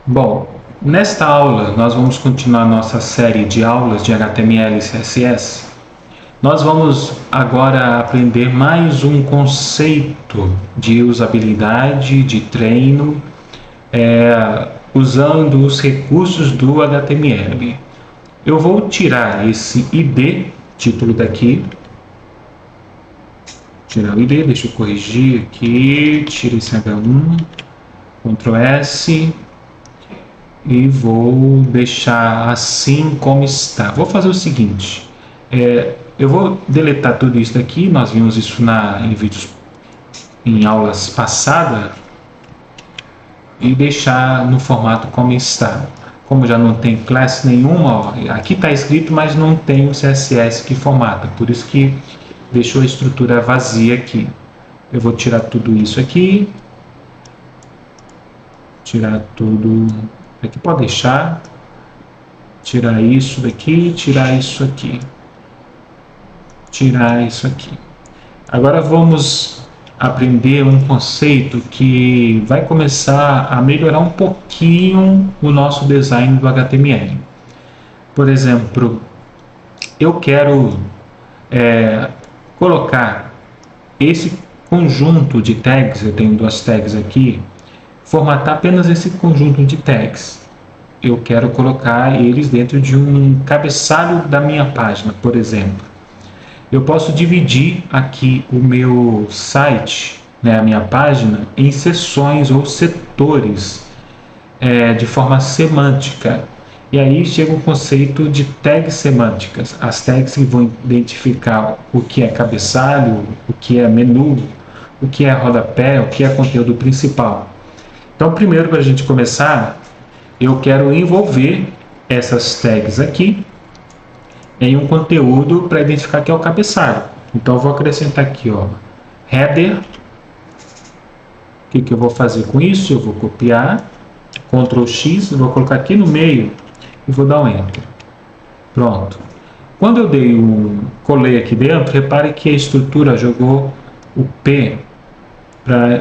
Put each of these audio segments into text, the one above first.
Bom, nesta aula nós vamos continuar nossa série de aulas de HTML e CSS. Nós vamos agora aprender mais um conceito de usabilidade, de treino, usando os recursos do HTML. Eu vou tirar esse ID, título daqui, tirar o ID, deixa eu corrigir aqui, tira esse H1, Ctrl S, e vou deixar assim como está. Vou fazer o seguinte, eu vou deletar tudo isso daqui, nós vimos isso em vídeos, em aulas passadas, e deixar no formato como está. Como já não tem classe nenhuma, ó, aqui está escrito, mas não tem o CSS que formata, por isso que deixou a estrutura vazia aqui. Eu vou tirar tudo isso aqui, tirar tudo aqui, pode deixar, tirar isso daqui, tirar isso aqui, tirar isso aqui. Agora vamos aprender um conceito que vai começar a melhorar um pouquinho o nosso design do HTML. Por exemplo, eu quero colocar esse conjunto de tags, eu tenho duas tags aqui, formatar apenas esse conjunto de tags. Eu quero colocar eles dentro de um cabeçalho da minha página, por exemplo. Eu posso dividir aqui o meu site, a minha página, em seções ou setores de forma semântica. E aí chega o conceito de tags semânticas. As tags que vão identificar o que é cabeçalho, o que é menu, o que é rodapé, o que é conteúdo principal. Então, primeiro, para a gente começar, eu quero envolver essas tags aqui em um conteúdo para identificar que é o cabeçalho. Então, eu vou acrescentar aqui, ó, header. O que eu vou fazer com isso? Eu vou copiar, Ctrl X, vou colocar aqui no meio e vou dar um Enter. Pronto. Quando eu colei aqui dentro, repare que a estrutura jogou o P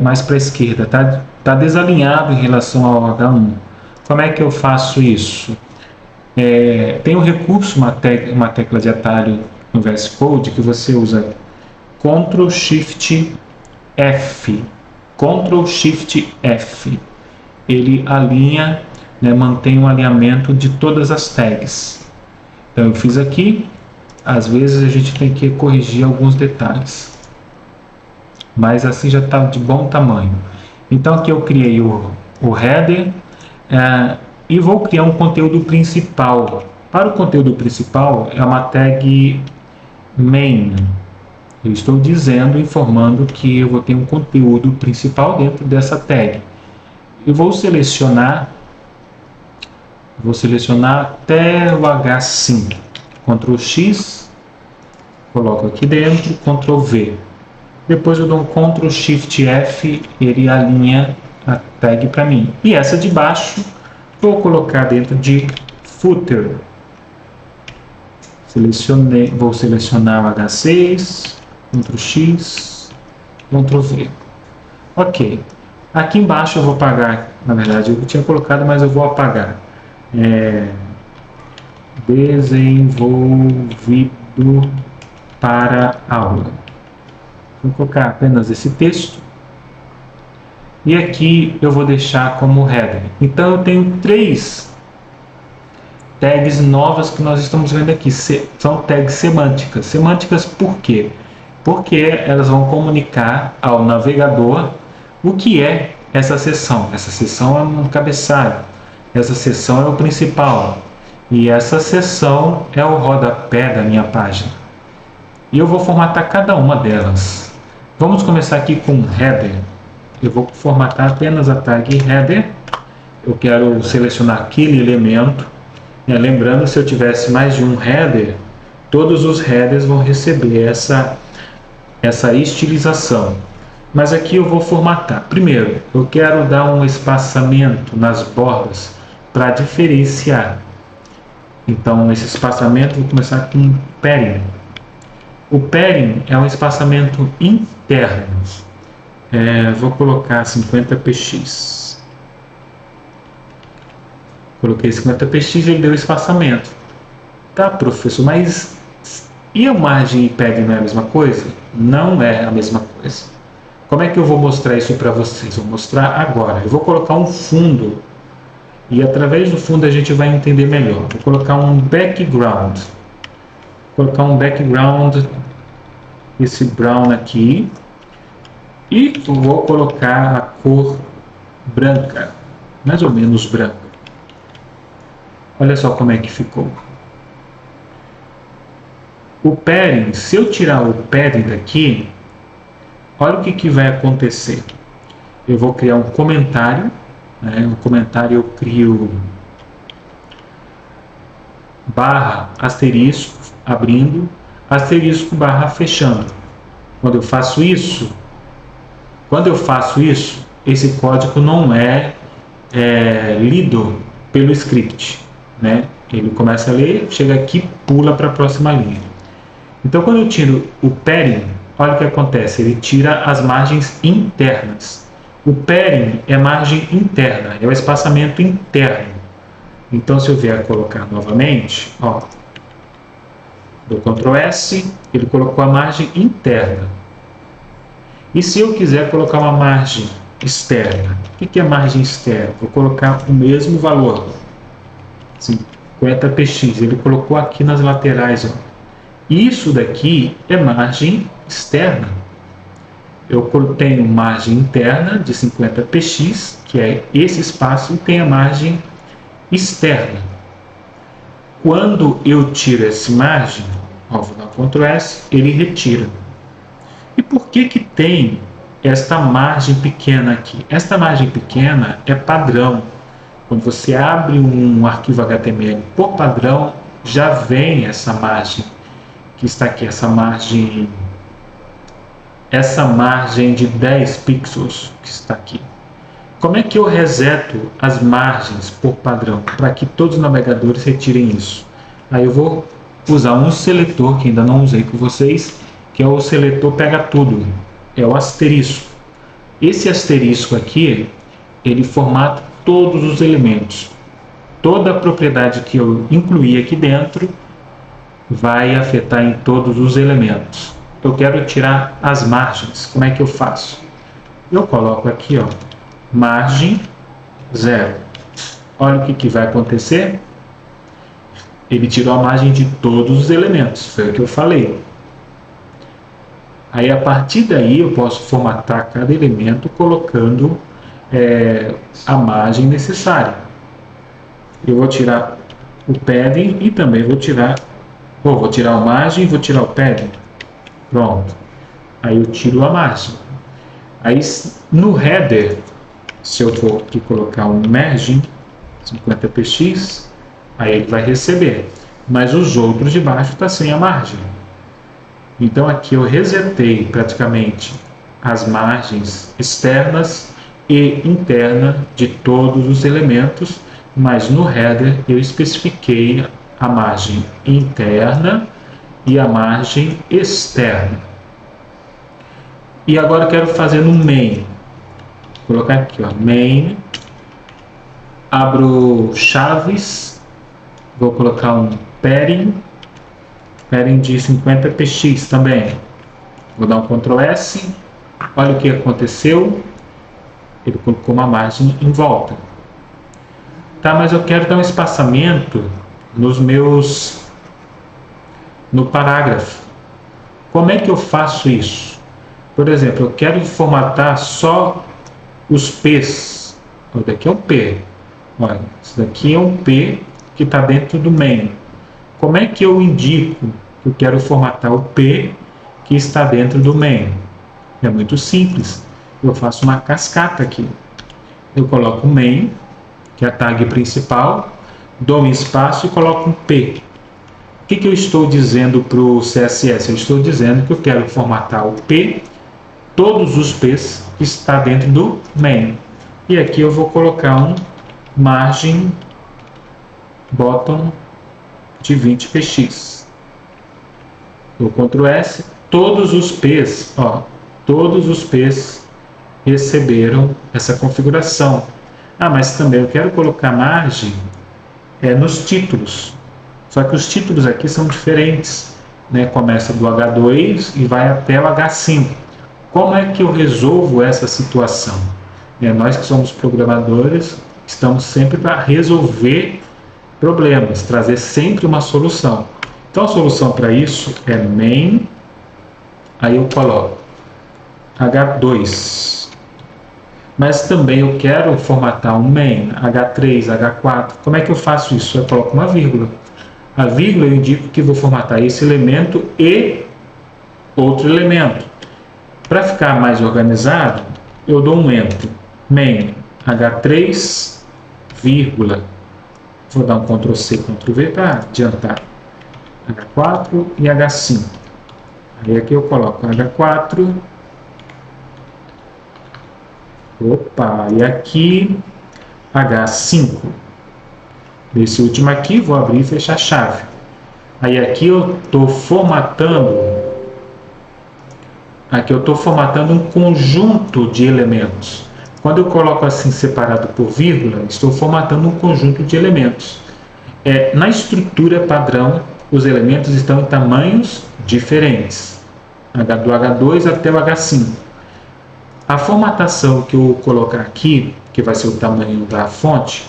mais para a esquerda, tá desalinhado em relação ao H1. Como é que eu faço isso? Tem um recurso, uma tecla de atalho no VS Code que você usa Ctrl Shift F. Ctrl Shift F. Ele alinha, mantém um alinhamento de todas as tags. Então eu fiz aqui, às vezes a gente tem que corrigir alguns detalhes, mas assim já está de bom tamanho. Então aqui eu criei o header e vou criar um conteúdo principal. Para o conteúdo principal é uma tag main. Eu estou informando que eu vou ter um conteúdo principal dentro dessa tag. Eu vou selecionar até o H5. Ctrl X, coloco aqui dentro, Ctrl V. Depois eu dou um Ctrl Shift F, ele alinha a tag para mim. E essa de baixo, vou colocar dentro de footer. Vou selecionar o H6, Ctrl X, Ctrl V. Ok. Aqui embaixo eu vou apagar, na verdade eu tinha colocado, mas eu vou apagar. Desenvolvido para aula. Vou colocar apenas esse texto. E aqui eu vou deixar como header. Então eu tenho 3 tags novas que nós estamos vendo aqui. São tags semânticas. Semânticas por quê? Porque elas vão comunicar ao navegador o que é essa seção. Essa seção é um cabeçalho. Essa seção é o principal. E essa seção é o rodapé da minha página. E eu vou formatar cada uma delas. Vamos começar aqui com header. Eu vou formatar apenas a tag header. Eu quero selecionar aquele elemento. Lembrando, se eu tivesse mais de um header, todos os headers vão receber essa estilização. Mas aqui eu vou formatar. Primeiro, eu quero dar um espaçamento nas bordas para diferenciar. Então, esse espaçamento, vou começar com padding. O padding é um espaçamento interno. Vou colocar 50 px. Coloquei 50px e ele deu espaçamento. Tá, professor, mas e a margem e padding não é a mesma coisa? Não é a mesma coisa. Como é que eu vou mostrar isso para vocês? Vou mostrar agora. Eu vou colocar um fundo e através do fundo a gente vai entender melhor. Vou colocar um background. Vou colocar um background, esse brown aqui, e vou colocar a cor branca, mais ou menos branca. Olha só como é que ficou. O padding, se eu tirar o padding daqui, olha o que vai acontecer. Eu vou criar um comentário, né? Um comentário eu crio barra asterisco abrindo, asterisco barra fechando. Quando eu faço isso, esse código não é lido pelo script, né? Ele começa a ler, chega aqui, pula para a próxima linha. Então, quando eu tiro o padding, olha o que acontece, ele tira as margens internas. O padding é margem interna, é o espaçamento interno. Então, se eu vier colocar novamente, ó, dou Ctrl S, ele colocou a margem interna. E se eu quiser colocar uma margem externa, o que é margem externa? Vou colocar o mesmo valor, 50px, ele colocou aqui nas laterais, ó. Isso daqui é margem externa. Eu tenho margem interna de 50px, que é esse espaço, e tem a margem externa. Quando eu tiro essa margem, ó, vou dar Ctrl S, ele retira. E por que tem esta margem pequena aqui? Esta margem pequena é padrão. Quando você abre um arquivo HTML por padrão, já vem essa margem que está aqui, essa margem de 10 pixels que está aqui. Como é que eu reseto as margens por padrão para que todos os navegadores retirem isso? Aí eu vou usar um seletor que ainda não usei com vocês, que é o seletor pega tudo, é o asterisco. Esse asterisco aqui, ele formata todos os elementos. Toda a propriedade que eu incluí aqui dentro vai afetar em todos os elementos. Eu quero tirar as margens. Como é que eu faço? Eu coloco aqui, ó, margem 0. Olha o que vai acontecer. Ele tirou a margem de todos os elementos. Foi o que eu falei. Aí, a partir daí, eu posso formatar cada elemento colocando a margem necessária. Eu vou tirar o padding e também vou tirar a margem e vou tirar o padding. Pronto. Aí eu tiro a margem. Aí no header, se eu for aqui colocar um margin 50px, aí ele vai receber. Mas os outros de baixo estão sem a margem. Então aqui eu resetei praticamente as margens externas e interna de todos os elementos, mas no header eu especifiquei a margem interna e a margem externa. E agora eu quero fazer no main. Vou colocar aqui, ó, main, abro chaves, vou colocar um padding de 50px também. Vou dar um Ctrl S, olha o que aconteceu, ele colocou uma margem em volta. Tá, mas eu quero dar um espaçamento no parágrafo. Como é que eu faço isso? Por exemplo, eu quero formatar só os P's. Esse daqui é um P. Olha, esse daqui é um P que está dentro do main. Como é que eu indico que eu quero formatar o P que está dentro do main? É muito simples. Eu faço uma cascata aqui. Eu coloco o main, que é a tag principal, dou um espaço e coloco um P. O que eu estou dizendo para o CSS? Eu estou dizendo que eu quero formatar o P, todos os P's que está dentro do main. E aqui eu vou colocar um margem bottom de 20px. Dou Ctrl S, todos os P's, ó, todos os P's receberam essa configuração. Ah, mas também eu quero colocar margem nos títulos. Só que os títulos aqui são diferentes, né? Começa do H2 e vai até o H5. Como é que eu resolvo essa situação? Nós que somos programadores, estamos sempre para resolver problemas, trazer sempre uma solução. Então a solução para isso é main, aí eu coloco H2. Mas também eu quero formatar um main, H3, H4. Como é que eu faço isso? Eu coloco uma vírgula. A vírgula eu indico que vou formatar esse elemento e outro elemento. Para ficar mais organizado, eu dou um enter. Main, H3, vírgula. Vou dar um Ctrl C, Ctrl V para adiantar. H4 e H5. Aí aqui eu coloco H4. Opa, e aqui H5. Esse último aqui, vou abrir e fechar a chave. Aí aqui eu estou formatando. Aqui eu estou formatando um conjunto de elementos. Quando eu coloco assim separado por vírgula, estou formatando um conjunto de elementos. Na estrutura padrão, os elementos estão em tamanhos diferentes. Do H2 até o H5. A formatação que eu colocar aqui, que vai ser o tamanho da fonte,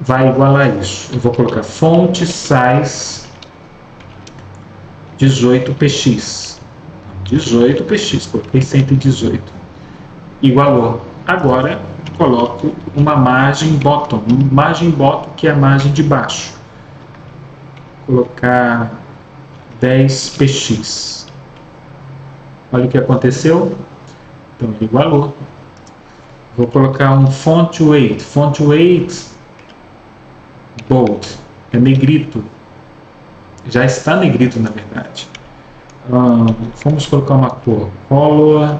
vai igualar isso. Eu vou colocar font size 18px. 18px, coloquei 118. Igualou. Agora coloco uma margem bottom. Margem bottom, que é a margem de baixo. Vou colocar 10px. Olha o que aconteceu. Então ele igualou. Vou colocar um font weight. Font weight bold. É negrito. Já está negrito, na verdade. Vamos colocar uma cor. Color.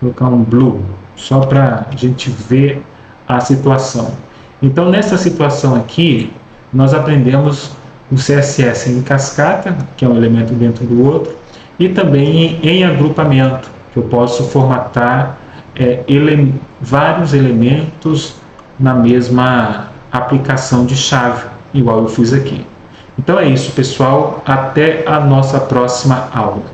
Colocar um blue. Só para a gente ver a situação. Então, nessa situação aqui, nós aprendemos o CSS em cascata, que é um elemento dentro do outro, e também em agrupamento, que eu posso formatar vários elementos na mesma aplicação de chave, igual eu fiz aqui. Então é isso, pessoal. Até a nossa próxima aula.